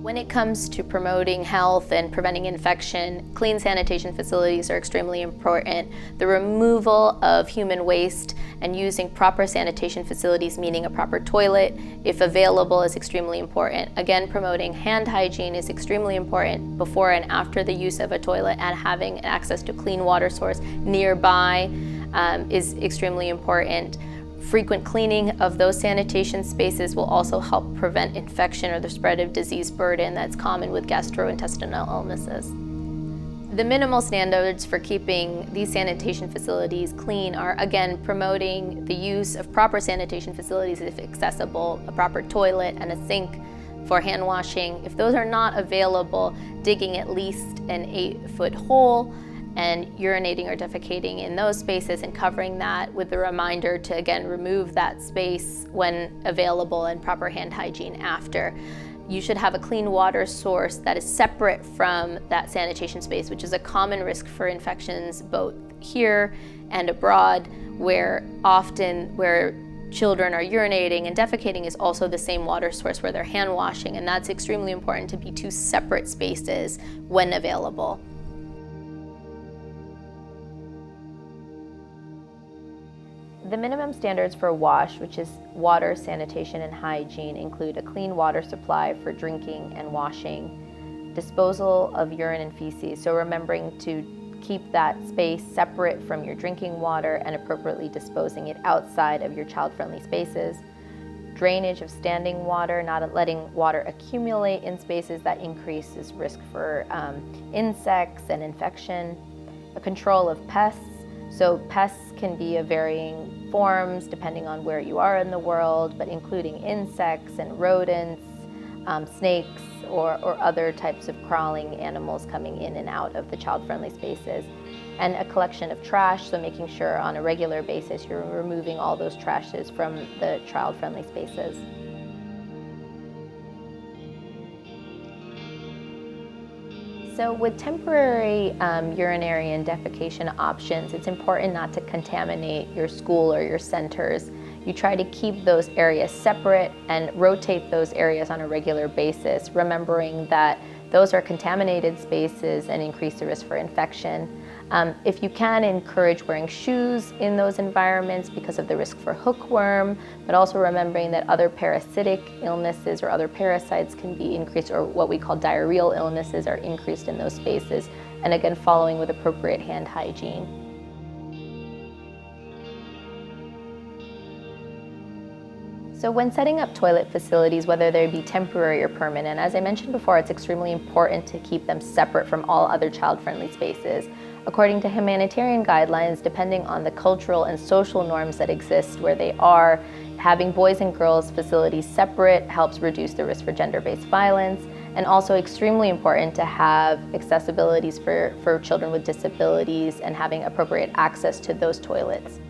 When it comes to promoting health and preventing infection, clean sanitation facilities are extremely important. The removal of human waste and using proper sanitation facilities, meaning a proper toilet, if available, is extremely important. Again, promoting hand hygiene is extremely important before and after the use of a toilet, and having access to clean water source nearby is extremely important. Frequent cleaning of those sanitation spaces will also help prevent infection or the spread of disease burden that's common with gastrointestinal illnesses. The minimal standards for keeping these sanitation facilities clean are, again, promoting the use of proper sanitation facilities if accessible, a proper toilet and a sink for hand washing. If those are not available, digging at least an 8-foot hole and urinating or defecating in those spaces and covering that with the reminder to, again, remove that space when available, and proper hand hygiene after. You should have a clean water source that is separate from that sanitation space, which is a common risk for infections both here and abroad, where children are urinating and defecating is also the same water source where they're hand washing, and that's extremely important to be two separate spaces when available. The minimum standards for WASH, which is water, sanitation, and hygiene, include a clean water supply for drinking and washing, disposal of urine and feces, so remembering to keep that space separate from your drinking water and appropriately disposing it outside of your child-friendly spaces, drainage of standing water, not letting water accumulate in spaces that increases risk for insects and infection, a control of pests. So pests can be of varying forms depending on where you are in the world, but including insects and rodents, snakes, or other types of crawling animals coming in and out of the child-friendly spaces. And a collection of trash, so making sure on a regular basis you're removing all those trashes from the child-friendly spaces. So with temporary urinary and defecation options, it's important not to contaminate your school or your centers. You try to keep those areas separate and rotate those areas on a regular basis, remembering that those are contaminated spaces and increase the risk for infection. If you can, encourage wearing shoes in those environments because of the risk for hookworm, but also remembering that other parasitic illnesses or other parasites can be increased, or what we call diarrheal illnesses are increased in those spaces, and again, following with appropriate hand hygiene. So when setting up toilet facilities, whether they be temporary or permanent, as I mentioned before, it's extremely important to keep them separate from all other child-friendly spaces. According to humanitarian guidelines, depending on the cultural and social norms that exist where they are, having boys and girls facilities separate helps reduce the risk for gender-based violence, and also extremely important to have accessibilities for children with disabilities and having appropriate access to those toilets.